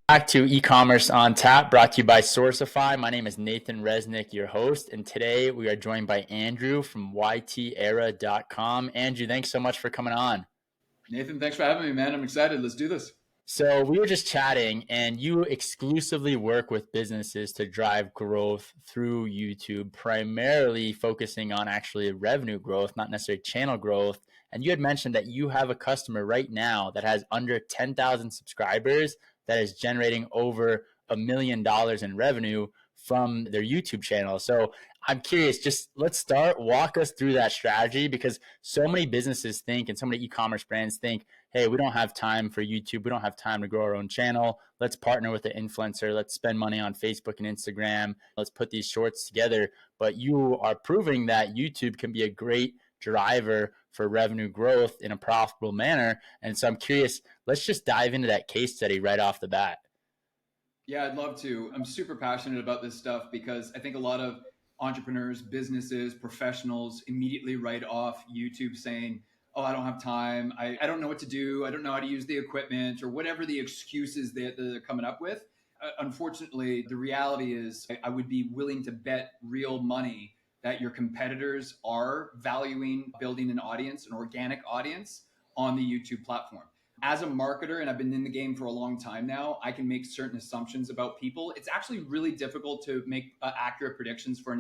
Back to e-commerce on tap, brought to you by Sourcify. My name is Nathan Resnick, your host, and today we are joined by Andrew from YTera.com. Andrew, thanks so much for coming on. Nathan, thanks for having me, man. I'm excited. Let's do this. So we were just chatting, and you exclusively work with businesses to drive growth through YouTube, primarily focusing on actually revenue growth, not necessarily channel growth. And you had mentioned that you have a customer right now that has under 10,000 subscribers that is generating over $1 million in revenue from their YouTube channel. So I'm curious, just let's start, walk us through that strategy, because so many businesses think, and so many e-commerce brands think, hey, we don't have time for YouTube. We don't have time to grow our own channel. Let's partner with an influencer. Let's spend money on Facebook and Instagram. Let's put these shorts together. But you are proving that YouTube can be a great driver for revenue growth in a profitable manner. And so I'm curious, let's just dive into that case study right off the bat. Yeah, I'd love to. I'm super passionate about this stuff because I think a lot of entrepreneurs, businesses, professionals immediately write off YouTube saying, oh, I don't have time. I don't know what to do. I don't know how to use the equipment or whatever the excuses that they're coming up with. Unfortunately, the reality is I would be willing to bet real money that your competitors are valuing building an audience, an organic audience on the YouTube platform. As a marketer, and I've been in the game for a long time now, I can make certain assumptions about people. It's actually really difficult to make accurate predictions for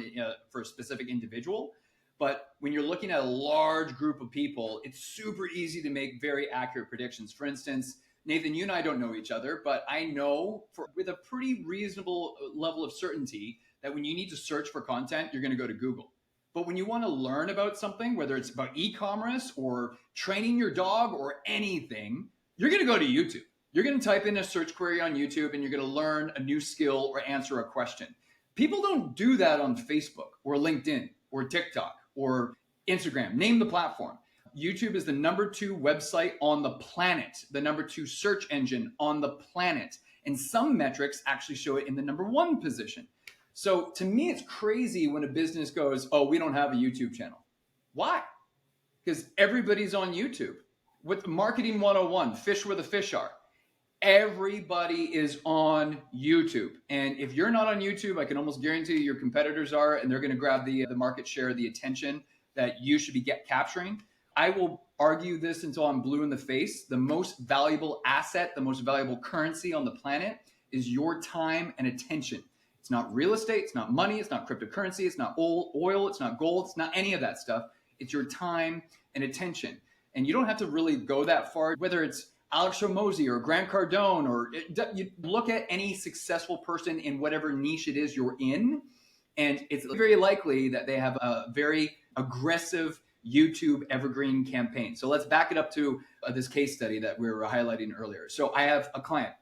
a specific individual. But when you're looking at a large group of people, it's super easy to make very accurate predictions. For instance, Nathan, you and I don't know each other, but I know with a pretty reasonable level of certainty that when you need to search for content, you're going to go to Google. But when you want to learn about something, whether it's about e-commerce or training your dog or anything, you're going to go to YouTube. You're going to type in a search query on YouTube and you're going to learn a new skill or answer a question. People don't do that on Facebook or LinkedIn or TikTok or Instagram. Name the platform. YouTube is the #2 website on the planet, the #2 search engine on the planet. And some metrics actually show it in the #1 position. So to me, it's crazy when a business goes, oh, we don't have a YouTube channel. Why? Because everybody's on YouTube. With Marketing 101, fish where the fish are. Everybody is on YouTube. And if you're not on YouTube, I can almost guarantee you your competitors are, and they're going to grab the market share, the attention that you should be capturing. I will argue this until I'm blue in the face. The most valuable asset, the most valuable currency on the planet is your time and attention. It's not real estate. It's not money. It's not cryptocurrency. It's not oil. It's not gold. It's not any of that stuff. It's your time and attention. And you don't have to really go that far, whether it's Alex Hormozi or Grant Cardone, or you look at any successful person in whatever niche it is you're in, and it's very likely that they have a very aggressive YouTube evergreen campaign. So let's back it up to this case study that we were highlighting earlier. So I have a client.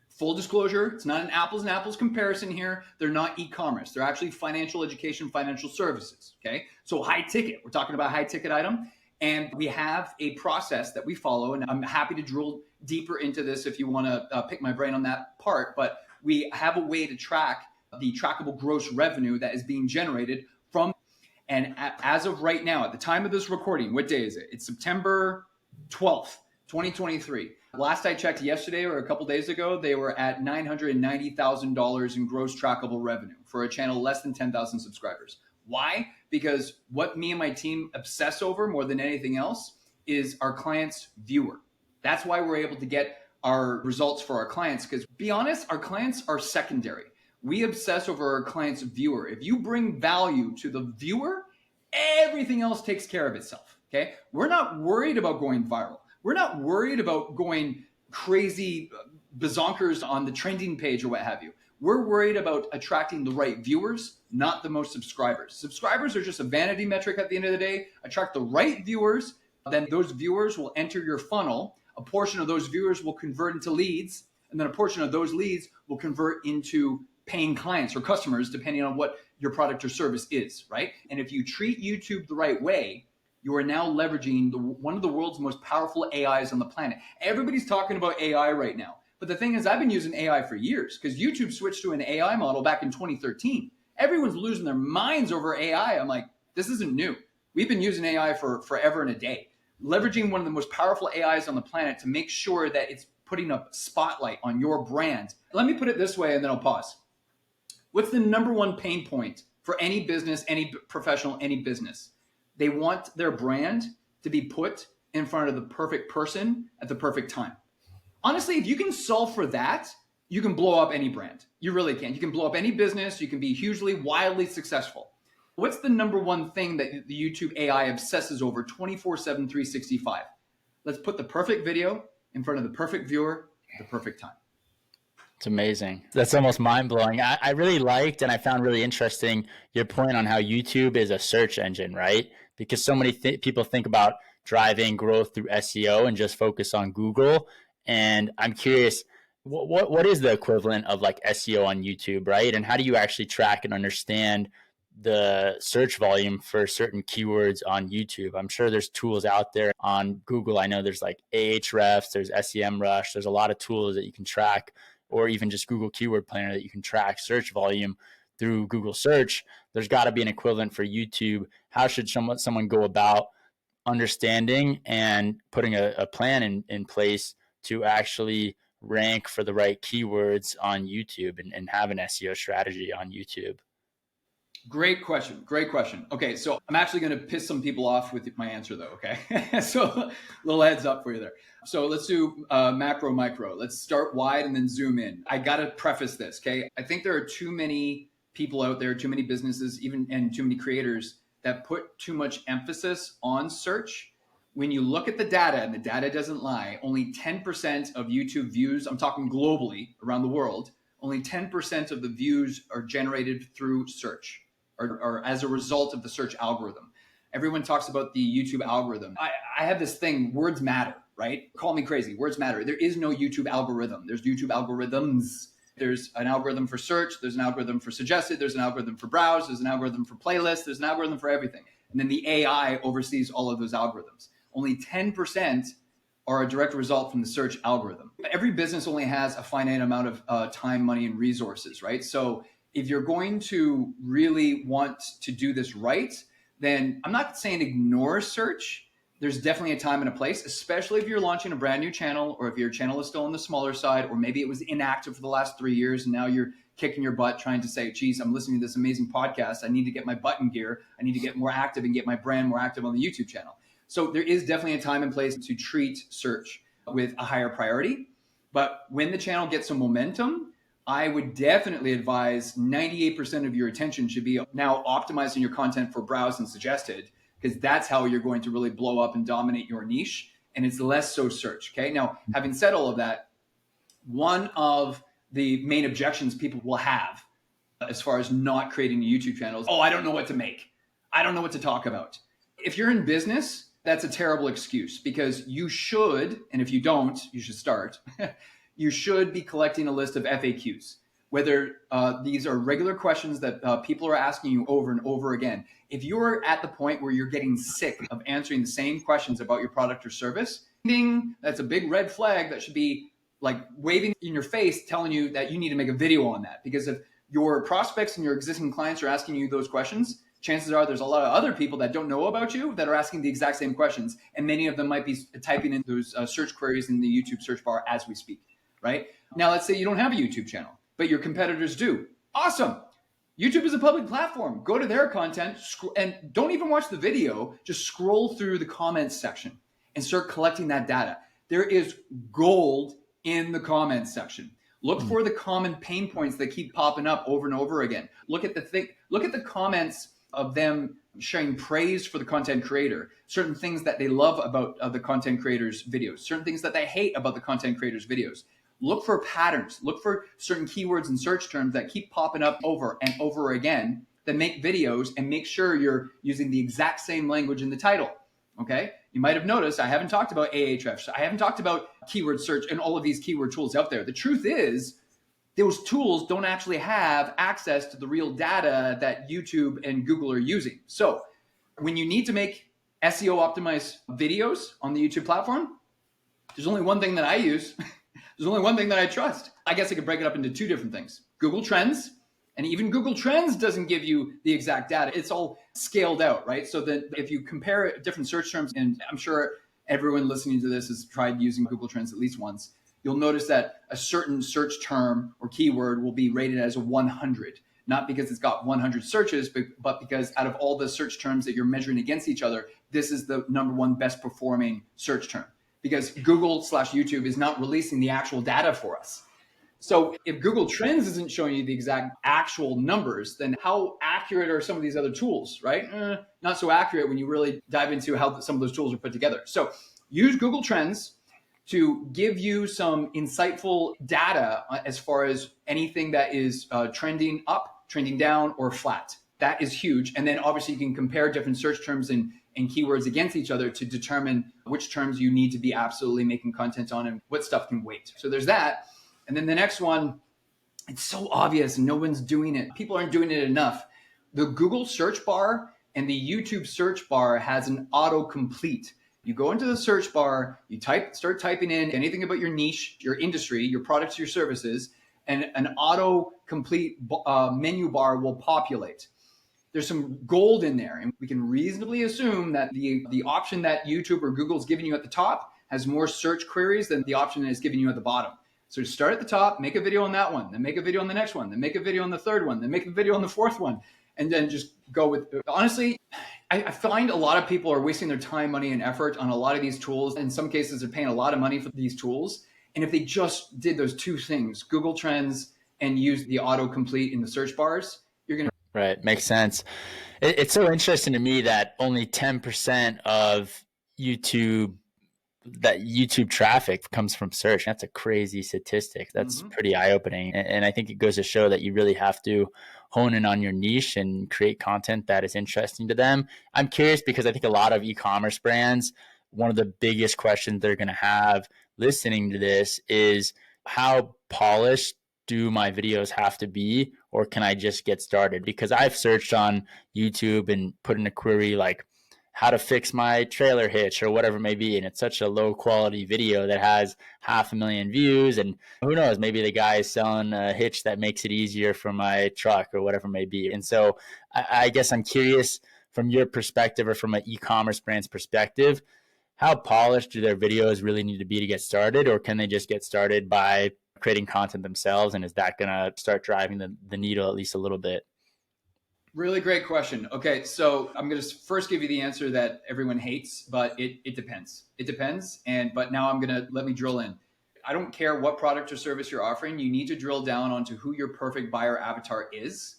Full disclosure, it's not an apples and apples comparison here. They're not e-commerce. They're actually financial education, financial services, okay? So high ticket, we're talking about high ticket item. And we have a process that we follow, and I'm happy to drill deeper into this if you want to pick my brain on that part. But we have a way to track the trackable gross revenue that is being generated from. And as of right now, at the time of this recording, what day is it? It's September 12th, 2023. Last I checked yesterday or a couple days ago, they were at $990,000 in gross trackable revenue for a channel less than 10,000 subscribers. Why? Because what me and my team obsess over more than anything else is our client's viewer. That's why we're able to get our results for our clients, because be honest, our clients are secondary. We obsess over our client's viewer. If you bring value to the viewer, everything else takes care of itself, okay? We're not worried about going viral. We're not worried about going crazy bazonkers on the trending page or what have you. We're worried about attracting the right viewers, not the most subscribers. Subscribers are just a vanity metric at the end of the day. Attract the right viewers, then those viewers will enter your funnel. A portion of those viewers will convert into leads, and then a portion of those leads will convert into paying clients or customers, depending on what your product or service is, right? And if you treat YouTube the right way, you are now leveraging one of the world's most powerful AIs on the planet. Everybody's talking about AI right now. But the thing is, I've been using AI for years because YouTube switched to an AI model back in 2013. Everyone's losing their minds over AI. I'm like, this isn't new. We've been using AI for forever and a day, leveraging one of the most powerful AIs on the planet to make sure that it's putting a spotlight on your brand. Let me put it this way, and then I'll pause. What's the number one pain point for any business, any professional, any business? They want their brand to be put in front of the perfect person at the perfect time. Honestly, if you can solve for that, you can blow up any brand. You really can. You can blow up any business. You can be hugely, wildly successful. What's the number one thing that the YouTube AI obsesses over 24/7, 365? Let's put the perfect video in front of the perfect viewer at the perfect time. It's amazing. That's almost mind blowing. I really liked and I found really interesting your point on how YouTube is a search engine, right? Because so many people think about driving growth through SEO and just focus on Google. And I'm curious, what is the equivalent of like SEO on YouTube, right? And how do you actually track and understand the search volume for certain keywords on YouTube? I'm sure there's tools out there. On Google, I know there's like Ahrefs, there's SEMrush, there's a lot of tools that you can track, or even just Google Keyword Planner that you can track search volume through Google search. There's got to be an equivalent for YouTube. How should someone go about understanding and putting a plan in place to actually rank for the right keywords on YouTube and have an SEO strategy on YouTube? Great question. Great question. Okay, so I'm actually going to piss some people off with my answer, though. Okay, so little heads up for you there. So let's do macro, micro. Let's start wide and then zoom in. I got to preface this. Okay, I think there are too many people out there, too many businesses, and too many creators that put too much emphasis on search. When you look at the data, and the data doesn't lie, only 10% of YouTube views, I'm talking globally around the world, only 10% of the views are generated through search. Or as a result of the search algorithm. Everyone talks about the YouTube algorithm. I have this thing, words matter, right? Call me crazy, words matter. There is no YouTube algorithm. There's YouTube algorithms. There's an algorithm for search. There's an algorithm for suggested. There's an algorithm for browse. There's an algorithm for playlist. There's an algorithm for everything. And then the AI oversees all of those algorithms. Only 10% are a direct result from the search algorithm. Every business only has a finite amount of time, money, and resources, right? So if you're going to really want to do this right, then I'm not saying ignore search. There's definitely a time and a place, especially if you're launching a brand new channel, or if your channel is still on the smaller side, or maybe it was inactive for the last 3 years and now you're kicking your butt trying to say, geez, I'm listening to this amazing podcast. I need to get my butt in gear. I need to get more active and get my brand more active on the YouTube channel. So there is definitely a time and place to treat search with a higher priority. But when the channel gets some momentum, I would definitely advise 98% of your attention should be now optimizing your content for browse and suggested, because that's how you're going to really blow up and dominate your niche. And it's less so search. Okay. Now, having said all of that, one of the main objections people will have as far as not creating a YouTube channel is, oh, I don't know what to make. I don't know what to talk about. If you're in business, that's a terrible excuse, because you should, and if you don't, you should start. You should be collecting a list of FAQs, whether these are regular questions that people are asking you over and over again. If you're at the point where you're getting sick of answering the same questions about your product or service, ding, that's a big red flag that should be like waving in your face, telling you that you need to make a video on that. Because if your prospects and your existing clients are asking you those questions, chances are there's a lot of other people that don't know about you that are asking the exact same questions. And many of them might be typing in those search queries in the YouTube search bar as we speak. Right? Now, let's say you don't have a YouTube channel, but your competitors do. Awesome. YouTube is a public platform. Go to their content and don't even watch the video. Just scroll through the comments section and start collecting that data. There is gold in the comments section. Look for the common pain points that keep popping up over and over again. Look at the comments of them sharing praise for the content creator, certain things that they love about the content creator's videos, certain things that they hate about the content creator's videos. Look for patterns. Look for certain keywords and search terms that keep popping up over and over again that make videos, and make sure you're using the exact same language in the title. Okay? You might have noticed I haven't talked about Ahrefs. I haven't talked about keyword search and all of these keyword tools out there. The truth is, those tools don't actually have access to the real data that YouTube and Google are using. So when you need to make SEO optimized videos on the YouTube platform, there's only one thing that I use. There's only one thing that I trust. I guess I could break it up into two different things. Google Trends, and even Google Trends doesn't give you the exact data. It's all scaled out, right? So that if you compare different search terms, and I'm sure everyone listening to this has tried using Google Trends at least once, you'll notice that a certain search term or keyword will be rated as a 100, not because it's got 100 searches, but because out of all the search terms that you're measuring against each other, this is the number one best performing search term, because Google/YouTube is not releasing the actual data for us. So if Google Trends isn't showing you the exact actual numbers, then how accurate are some of these other tools, right? Not so accurate when you really dive into how some of those tools are put together. So use Google Trends to give you some insightful data as far as anything that is trending up, trending down, or flat. That is huge. And then obviously you can compare different search terms and keywords against each other to determine which terms you need to be absolutely making content on and what stuff can wait. So there's that. And then the next one, it's so obvious, no one's doing it. People aren't doing it enough. The Google search bar and the YouTube search bar has an autocomplete. You go into the search bar, you start typing in anything about your niche, your industry, your products, your services, and an autocomplete menu bar will populate. There's some gold in there, and we can reasonably assume that the option that YouTube or Google's giving you at the top has more search queries than the option that is giving you at the bottom. So start at the top, make a video on that one, then make a video on the next one, then make a video on the third one, then make a video on the fourth one, and then just go with, honestly, I find a lot of people are wasting their time, money, and effort on a lot of these tools. In some cases, they're paying a lot of money for these tools. And if they just did those two things, Google Trends and use the autocomplete in the search bars, you're going to. Right. Makes sense. It's so interesting to me that only 10% of YouTube traffic comes from search. That's a crazy statistic. That's pretty eye-opening. And I think it goes to show that you really have to hone in on your niche and create content that is interesting to them. I'm curious because I think a lot of e-commerce brands, one of the biggest questions they're going to have listening to this is, how polished do my videos have to be, or can I just get started? Because I've searched on YouTube and put in a query like how to fix my trailer hitch or whatever it may be, and it's such a low quality video that has 500,000 views, and who knows, maybe the guy is selling a hitch that makes it easier for my truck or whatever it may be. And so I guess I'm curious, from your perspective or from an e-commerce brand's perspective, how polished do their videos really need to be to get started, or can they just get started by creating content themselves, and is that going to start driving the needle at least a little bit? Really great question. Okay, so I'm going to first give you the answer that everyone hates, but it depends. It depends. But now let me drill in. I don't care what product or service you're offering. You need to drill down onto who your perfect buyer avatar is.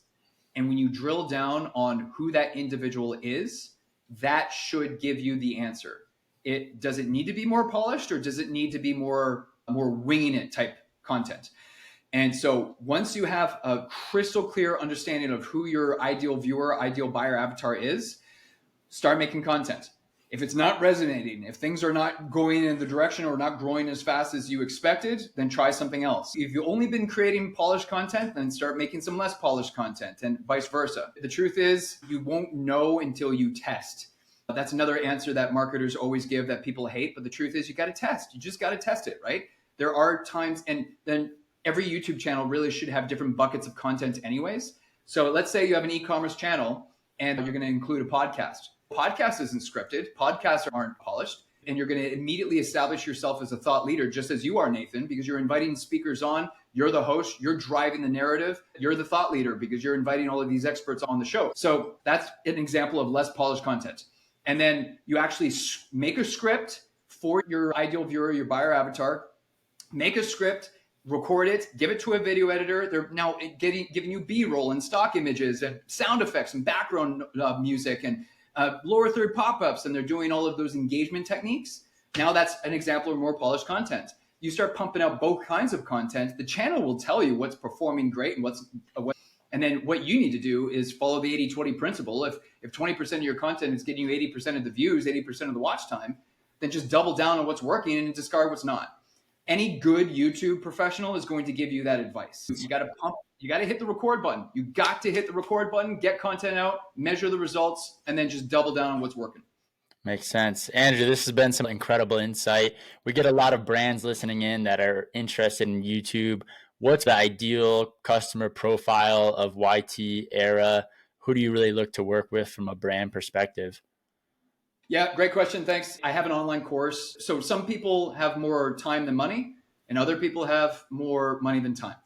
And when you drill down on who that individual is, that should give you the answer. Does it need to be more polished, or does it need to be more winging it type content? And so once you have a crystal clear understanding of who your ideal viewer, ideal buyer avatar is, start making content. If it's not resonating, if things are not going in the direction or not growing as fast as you expected, then try something else. If you've only been creating polished content, then start making some less polished content, and vice versa. The truth is, you won't know until you test. That's another answer that marketers always give that people hate. But the truth is, you got to test. You just got to test it, right? There are times, and then every YouTube channel really should have different buckets of content anyways. So let's say you have an e-commerce channel and you're going to include a podcast. Podcast isn't scripted. Podcasts aren't polished. And you're going to immediately establish yourself as a thought leader, just as you are, Nathan, because you're inviting speakers on. You're the host. You're driving the narrative. You're the thought leader because you're inviting all of these experts on the show. So that's an example of less polished content. And then you actually make a script for your ideal viewer, your buyer avatar. Make a script, record it, give it to a video editor. They're now giving you B-roll and stock images and sound effects and background music and lower third pop-ups, and they're doing all of those engagement techniques. Now that's an example of more polished content. You start pumping out both kinds of content, the channel will tell you what's performing great and and then what you need to do is follow the 80-20 principle. If 20% of your content is getting you 80% of the views, 80% of the watch time, then just double down on what's working and discard what's not. Any good YouTube professional is going to give you that advice. You got to hit the record button. You got to hit the record button, get content out, measure the results, and then just double down on what's working. Makes sense. Andrew, this has been some incredible insight. We get a lot of brands listening in that are interested in YouTube. What's the ideal customer profile of YTera? Who do you really look to work with from a brand perspective? Yeah, great question. Thanks. I have an online course. So some people have more time than money, and other people have more money than time.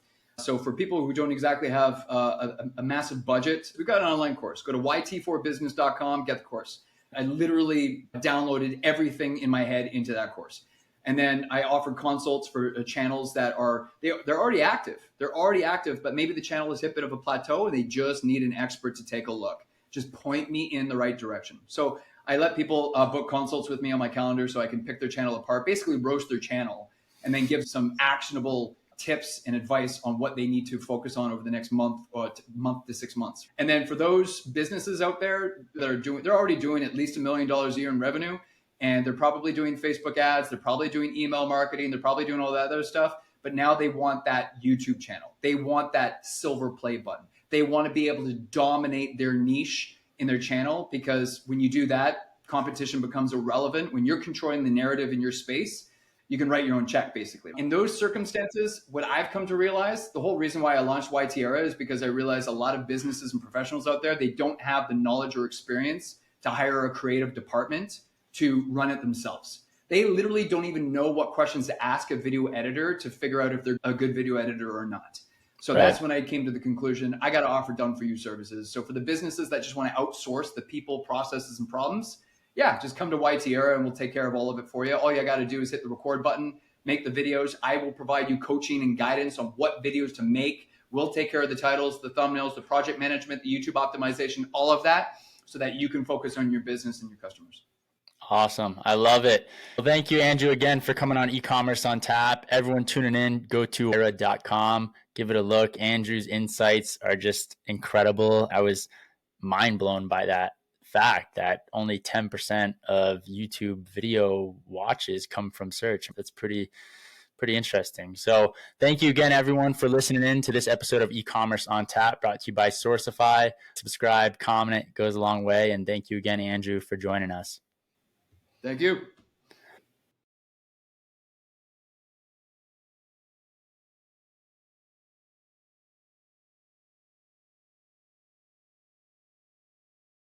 So for people who don't exactly have a massive budget, we've got an online course. Go to yt4business.com, get the course. I literally downloaded everything in my head into that course. And then I offered consults for channels that they're already active. They're already active, but maybe the channel has hit a bit of a plateau and they just need an expert to take a look. Just point me in the right direction. So I let people book consults with me on my calendar so I can pick their channel apart, basically roast their channel, and then give some actionable tips and advice on what they need to focus on over the next month to 6 months. And then for those businesses out there that they're already doing at least $1 million a year in revenue, and they're probably doing Facebook ads, they're probably doing email marketing, they're probably doing all that other stuff, but now they want that YouTube channel. They want that silver play button. They want to be able to dominate their niche in their channel, because when you do that, competition becomes irrelevant. When you're controlling the narrative in your space, you can write your own check, basically. In those circumstances, what I've come to realize, the whole reason why I launched YTera is because I realized a lot of businesses and professionals out there, they don't have the knowledge or experience to hire a creative department to run it themselves. They literally don't even know what questions to ask a video editor to figure out if they're a good video editor or not. So that's when I came to the conclusion, I got to offer done for you services. So for the businesses that just want to outsource the people, processes, and problems, yeah, just come to YTera and we'll take care of all of it for you. All you got to do is hit the record button, make the videos. I will provide you coaching and guidance on what videos to make. We'll take care of the titles, the thumbnails, the project management, the YouTube optimization, all of that, so that you can focus on your business and your customers. Awesome. I love it. Well, thank you, Andrew, again for coming on eCommerce on Tap. Everyone tuning in, go to YTera.com, give it a look. Andrew's insights are just incredible. I was mind blown by that fact that only 10% of YouTube video watches come from search. That's pretty interesting. So thank you again, everyone, for listening in to this episode of eCommerce on Tap, brought to you by Sourcify. Subscribe, comment, it goes a long way. And thank you again, Andrew, for joining us. Thank you.